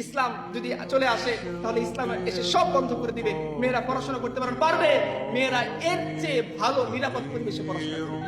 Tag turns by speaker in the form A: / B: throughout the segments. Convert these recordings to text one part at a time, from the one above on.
A: ইসলাম যদি চলে আসে তাহলে ইসলাম এসে সব বন্ধ করে দিবে। মেয়েরা পড়াশোনা করতে পারবে, মেয়েরা এর চেয়ে ভালো নিরাপদ পরিবেশে পড়াশোনা করবে।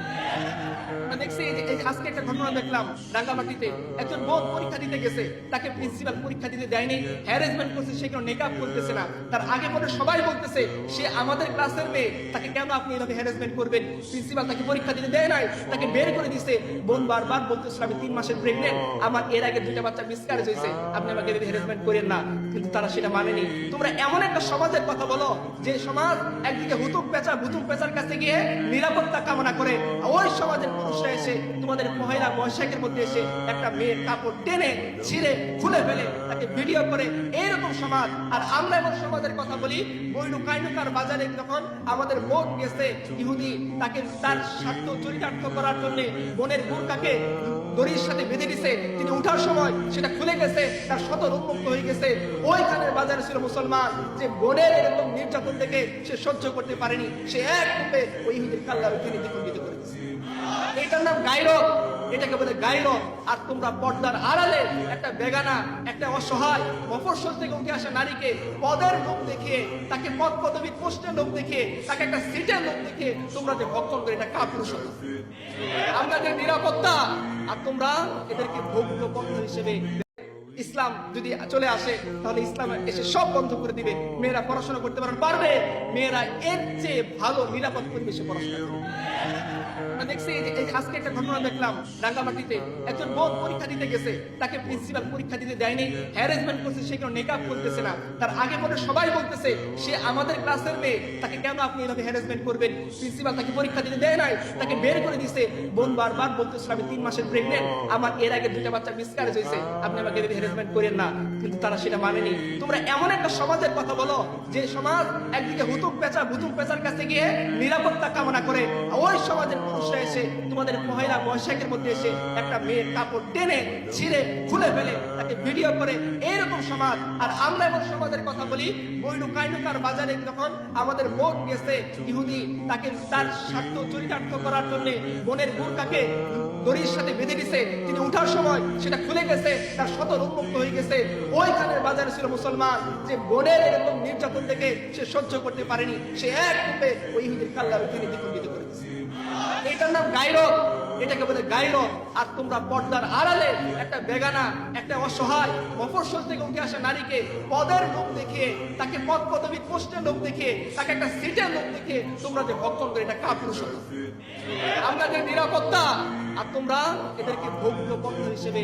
A: আমরা দেখছি আজকে একটা ঘটনা দেখলাম রাঙ্গামাটিতে, একজন বোন পরীক্ষা দিতে গেছে, তাকে প্রিন্সিপাল পরীক্ষা দিতে দেয়নি, হ্যারাসমেন্ট করছে, সে কেন নেকআপ করতেছে না। তার আগে পরে সবাই বলতেছে সে আমাদের ক্লাসের মেয়ে, তাকে কেন আপনি এভাবে হ্যারাসমেন্ট করবেন। প্রিন্সিপাল তাকে পরীক্ষা দিতে দেয় নাই, তাকে বের করে দিছে। বোন বারবার বলতেছিল আমি 3 মাসের প্রেগনেন্ট, আমার এর আগে 2টা বাচ্চা মিসক্যারেজ হয়েছে, আপনি আমাকে হ্যারাসমেন্ট করেন না। কিন্তু তারা সেটা মানেনি। তোমরা এমন একটা সমাজের কথা বলো যে সমাজ একদিকে ভুতুম পেঁচার কাছে গিয়ে নিরাপত্তা কামনা করে, ওই সমাজের পুরুষরা এসে তোমাদের মহিলা বৈশাখের মধ্যে এসে একটা মেয়ের কাপড় টেনে ছিঁড়ে খুলে ফেলে, তাকে ভিডিও করে, এইরকম সমাজ। আর আমরা এমন সমাজের কথা বলি, কাইনুকার বাজারে যখন আমাদের বোন গেছে ইহুদি, তাকে তার স্বার্থ চরিতার্থ করার জন্য বোনের বোরকাকে দড়ির সাথে বেঁধে দিছে, তিনি উঠার সময় সেটা খুলে গেছে, তার শত উন্মুক্ত হয়ে গেছে। ওইখানের বাজারে ছিল মুসলমান, যে বোনের এরকম নির্যাতন থেকে সে সহ্য করতে পারেনি, সে এক রূপে ওই ইহুদির কাল্লার তিনি দ্বিখণ্ডিত করে দিয়েছে। এটার নাম গায়রত, এটাকে বলে গায়রত। আর তোমরা পর্দার আড়ালে একটা বেগানা, একটা অসহায় মফস্বল থেকে উঠে আসা নারীকে পদের লোক দেখিয়ে, তাকে পদ পদবী পোস্টের লোক দেখিয়ে, তাকে একটা সিটের লোক দেখিয়ে তোমরা যে ভক্ষণ করে, এটা কাপুরুষতা। আমরা যে নিরাপত্তা, আর তোমরা এদেরকে ভোগ্য পণ্য হিসেবে। ইসলাম যদি চলে আসে তাহলে ইসলাম এসে সব বন্ধ করে দিবে। মেয়েরা পড়াশোনা করতে পারবে, মেয়েরা এর চেয়ে ভালো নিরাপদ পরিবেশে পড়াশোনা করবে। আমরা দেখছি আজকে একটা ঘটনা দেখলাম রাঙ্গামাটিতে, একজন বোন পরীক্ষা দিতে গেছে, তাকে প্রিন্সিপাল পরীক্ষা দিতে দেয়নি, হ্যারাসমেন্ট করছে, সে কেন নেকআপ করতেছে না। তার আগে পরে সবাই বলতেছে সে আমাদের ক্লাসের মেয়ে, তাকে কেন আপনি এভাবে হ্যারাসমেন্ট করবেন। প্রিন্সিপাল তাকে পরীক্ষা দিতে দেয় নাই, তাকে বের করে দিছে। বোন বারবার বলতেছিল আমি 3 মাসের প্রেগনেন্ট, আমার এর আগে 2টা বাচ্চা মিসক্যারেজ হয়েছে, আপনি আমাকে হ্যারাসমেন্ট করেন না। কিন্তু তারা সেটা মানেনি। তোমরা এমন একটা সমাজের কথা বলো যে সমাজ একদিকে ভুতুম পেঁচার কাছে গিয়ে নিরাপত্তা কামনা করে, ওই সমাজের পুরুষরা এসে তোমাদের মহিলা বৈশাখের মধ্যে এসে একটা মেয়ের কাপড় টেনে ছিঁড়ে খুলে ফেলে, তাকে ভিডিও করে, এইরকম সমাজ। আর আমরা এমন সমাজের কথা বলি, কাইনুকার বাজারে যখন আমাদের বোন গেছে ইহুদি, তাকে তার স্বার্থ চরিতার্থ করার জন্য বোনের বোরকাকে দড়ির সাথে বেঁধে দিছে, তিনি উঠার সময় সেটা খুলে গেছে, তার শত উন্মুক্ত হয়ে গেছে। ওইখানের বাজারে ছিল মুসলমান, যে বোনের এরকম নির্যাতন থেকে সে সহ্য করতে পারেনি, সে এক রূপে ওই ইহুদির কাল্লার তিনি দ্বিখণ্ডিত করে দিয়েছে। এটার নাম গায়রত, এটাকে বলে গায়রত। আর তোমরা পর্দার আড়ালে একটা বেগানা, একটা অসহায় মফস্বল থেকে উঠে আসা নারীকে পদের লোক দেখিয়ে, তাকে পদ পদবী পোস্টের লোক দেখিয়ে, তাকে একটা সিটের লোক দেখিয়ে তোমরা যে ভক্ষণ করে, এটা কাপুরুষতা। আমরা যে নিরাপত্তা, আর তোমরা এদেরকে ভোগ্য পণ্য হিসেবে